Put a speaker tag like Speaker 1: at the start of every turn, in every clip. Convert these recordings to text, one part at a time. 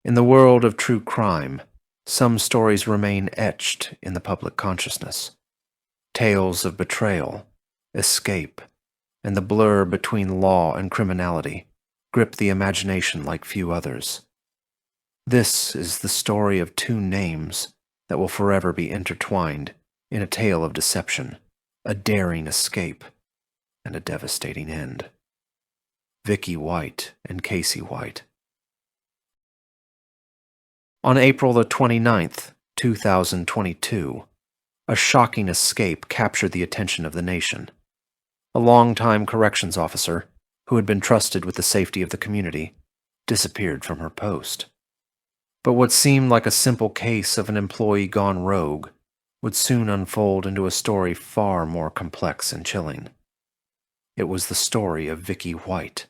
Speaker 1: In the world of true crime, some stories remain etched in the public consciousness. Tales of betrayal, escape, and the blur between law and criminality grip the imagination like few others. This is the story of two names that will forever be intertwined in a tale of deception, a daring escape, and a devastating end. Vicky White and Casey White. On April the 29th, 2022, a shocking escape captured the attention of the nation. A longtime corrections officer, who had been trusted with the safety of the community, disappeared from her post. But what seemed like a simple case of an employee gone rogue would soon unfold into a story far more complex and chilling. It was the story of Vicky White,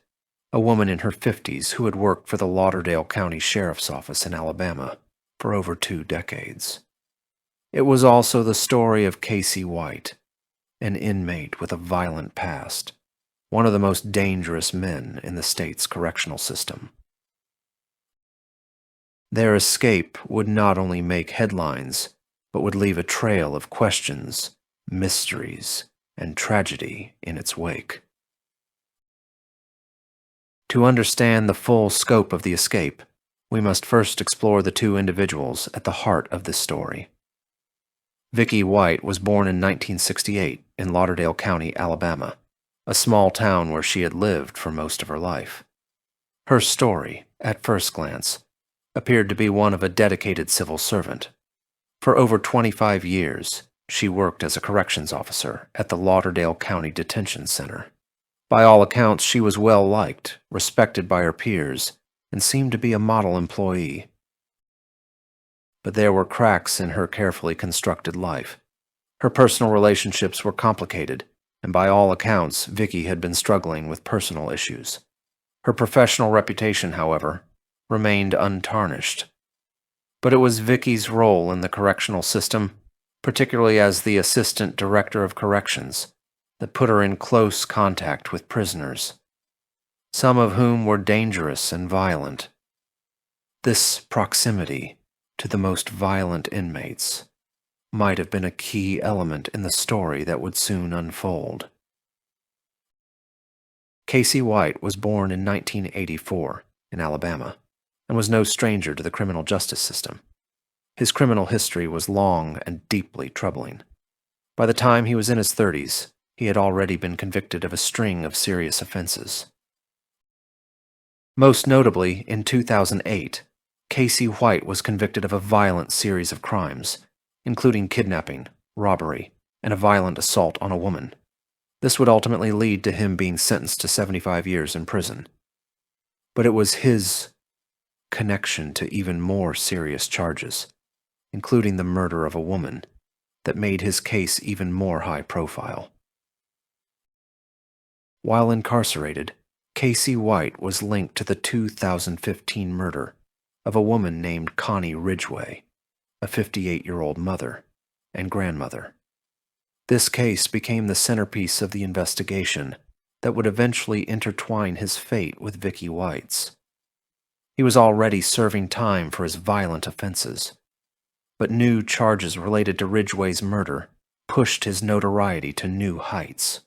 Speaker 1: a woman in her 50s who had worked for the Lauderdale County Sheriff's Office in Alabama for over 2 decades. It was also the story of Casey White, an inmate with a violent past, one of the most dangerous men in the state's correctional system. Their escape would not only make headlines, but would leave a trail of questions, mysteries, and tragedy in its wake. To understand the full scope of the escape, we must first explore the two individuals at the heart of this story. Vicky White was born in 1968 in Lauderdale County, Alabama, a small town where she had lived for most of her life. Her story, at first glance, appeared to be one of a dedicated civil servant. For over 25 years, she worked as a corrections officer at the Lauderdale County Detention Center. By all accounts, she was well-liked, respected by her peers, and seemed to be a model employee. But there were cracks in her carefully constructed life. Her personal relationships were complicated, and by all accounts, Vicky had been struggling with personal issues. Her professional reputation, however, remained untarnished. But it was Vicky's role in the correctional system, particularly as the Assistant Director of Corrections, that put her in close contact with prisoners, some of whom were dangerous and violent. This proximity to the most violent inmates might have been a key element in the story that would soon unfold. Casey White was born in 1984 in Alabama and was no stranger to the criminal justice system. His criminal history was long and deeply troubling. By the time he was in his 30s, he had already been convicted of a string of serious offenses. Most notably, in 2008, Casey White was convicted of a violent series of crimes, including kidnapping, robbery, and a violent assault on a woman. This would ultimately lead to him being sentenced to 75 years in prison. But it was his connection to even more serious charges, including the murder of a woman, that made his case even more high profile. While incarcerated, Casey White was linked to the 2015 murder of a woman named Connie Ridgway, a 58-year-old mother and grandmother. This case became the centerpiece of the investigation that would eventually intertwine his fate with Vicky White's. He was already serving time for his violent offenses, but new charges related to Ridgway's murder pushed his notoriety to new heights.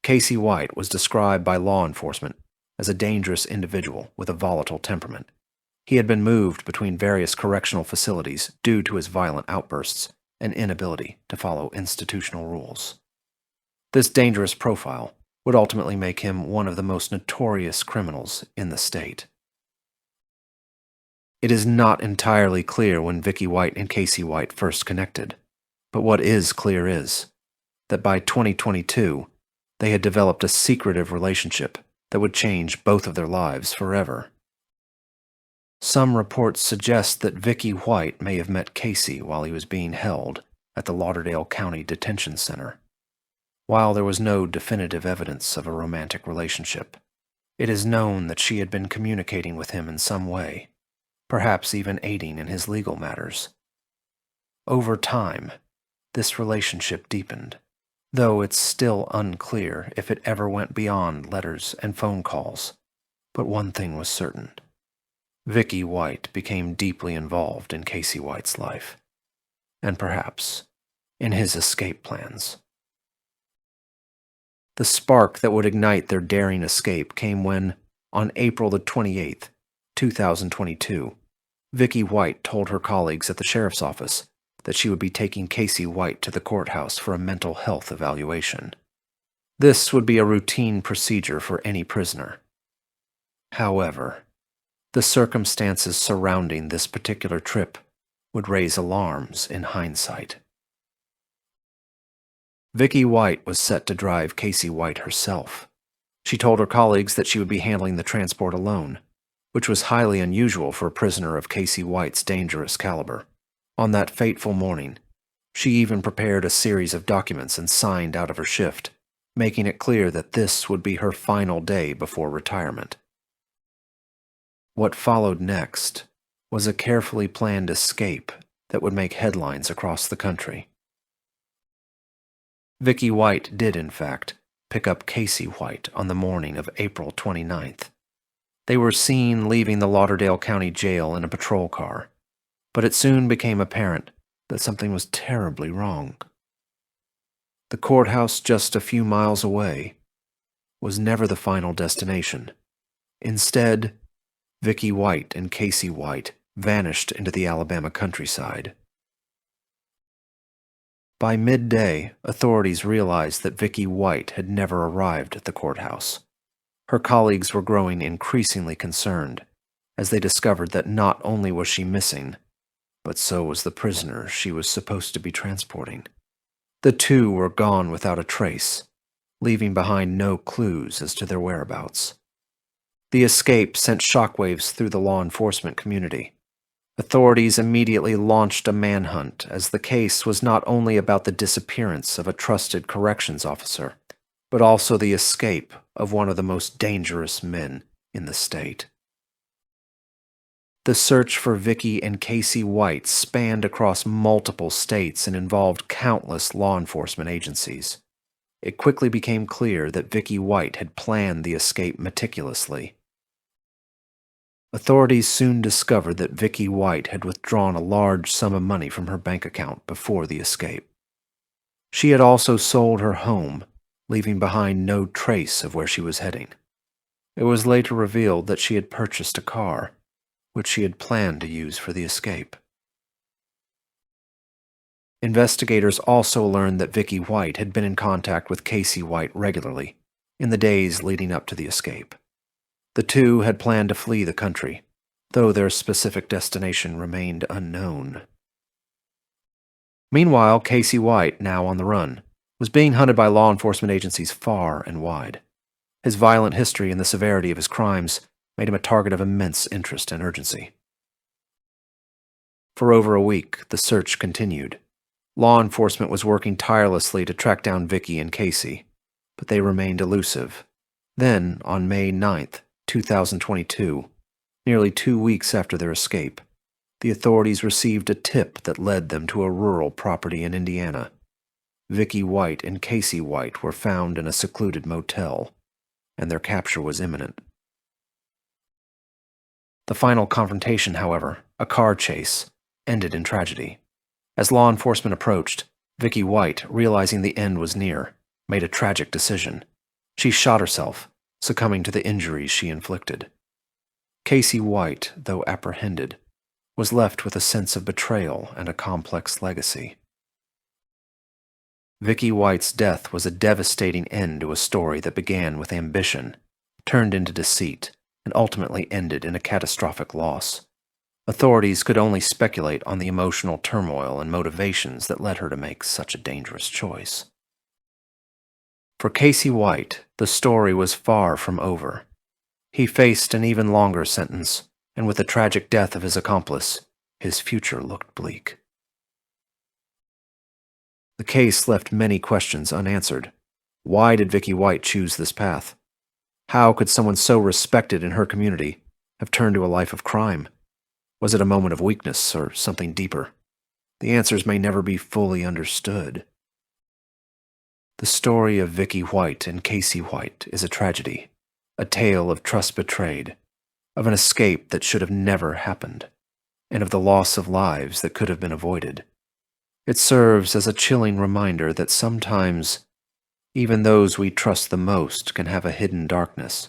Speaker 1: Casey White was described by law enforcement as a dangerous individual with a volatile temperament. He had been moved between various correctional facilities due to his violent outbursts and inability to follow institutional rules. This dangerous profile would ultimately make him one of the most notorious criminals in the state. It is not entirely clear when Vicky White and Casey White first connected, but what is clear is that by 2022, they had developed a secretive relationship that would change both of their lives forever. Some reports suggest that Vicky White may have met Casey while he was being held at the Lauderdale County Detention Center. While there was no definitive evidence of a romantic relationship, it is known that she had been communicating with him in some way, perhaps even aiding in his legal matters. Over time, this relationship deepened, though it's still unclear if it ever went beyond letters and phone calls. But one thing was certain. Vicky White became deeply involved in Casey White's life, and perhaps in his escape plans. The spark that would ignite their daring escape came when, on April the 28th, 2022, Vicky White told her colleagues at the sheriff's office that she would be taking Casey White to the courthouse for a mental health evaluation. This would be a routine procedure for any prisoner. However, the circumstances surrounding this particular trip would raise alarms in hindsight. Vicky White was set to drive Casey White herself. She told her colleagues that she would be handling the transport alone, which was highly unusual for a prisoner of Casey White's dangerous caliber. On that fateful morning, she even prepared a series of documents and signed out of her shift, making it clear that this would be her final day before retirement. What followed next was a carefully planned escape that would make headlines across the country. Vicky White did, in fact, pick up Casey White on the morning of April 29th. They were seen leaving the Lauderdale County Jail in a patrol car, but it soon became apparent that something was terribly wrong. The courthouse just a few miles away was never the final destination. Instead, Vicky White and Casey White vanished into the Alabama countryside. By midday, authorities realized that Vicky White had never arrived at the courthouse. Her colleagues were growing increasingly concerned as they discovered that not only was she missing, but so was the prisoner she was supposed to be transporting. The two were gone without a trace, leaving behind no clues as to their whereabouts. The escape sent shockwaves through the law enforcement community. Authorities immediately launched a manhunt, as the case was not only about the disappearance of a trusted corrections officer, but also the escape of one of the most dangerous men in the state. The search for Vicky and Casey White spanned across multiple states and involved countless law enforcement agencies. It quickly became clear that Vicky White had planned the escape meticulously. Authorities soon discovered that Vicky White had withdrawn a large sum of money from her bank account before the escape. She had also sold her home, leaving behind no trace of where she was heading. It was later revealed that she had purchased a car, which she had planned to use for the escape. Investigators also learned that Vicky White had been in contact with Casey White regularly in the days leading up to the escape. The two had planned to flee the country, though their specific destination remained unknown. Meanwhile, Casey White, now on the run, was being hunted by law enforcement agencies far and wide. His violent history and the severity of his crimes made him a target of immense interest and urgency. For over a week, the search continued. Law enforcement was working tirelessly to track down Vicky and Casey, but they remained elusive. Then, on May 9th, 2022, nearly 2 weeks after their escape, the authorities received a tip that led them to a rural property in Indiana. Vicky White and Casey White were found in a secluded motel, and their capture was imminent. The final confrontation, however, a car chase, ended in tragedy. As law enforcement approached, Vicky White, realizing the end was near, made a tragic decision. She shot herself, succumbing to the injuries she inflicted. Casey White, though apprehended, was left with a sense of betrayal and a complex legacy. Vicky White's death was a devastating end to a story that began with ambition, turned into deceit, and ultimately ended in a catastrophic loss. Authorities could only speculate on the emotional turmoil and motivations that led her to make such a dangerous choice. For Casey White, the story was far from over. He faced an even longer sentence, and with the tragic death of his accomplice, his future looked bleak. The case left many questions unanswered. Why did Vicky White choose this path? How could someone so respected in her community have turned to a life of crime? Was it a moment of weakness or something deeper? The answers may never be fully understood. The story of Vicky White and Casey White is a tragedy, a tale of trust betrayed, of an escape that should have never happened, and of the loss of lives that could have been avoided. It serves as a chilling reminder that sometimes even those we trust the most can have a hidden darkness,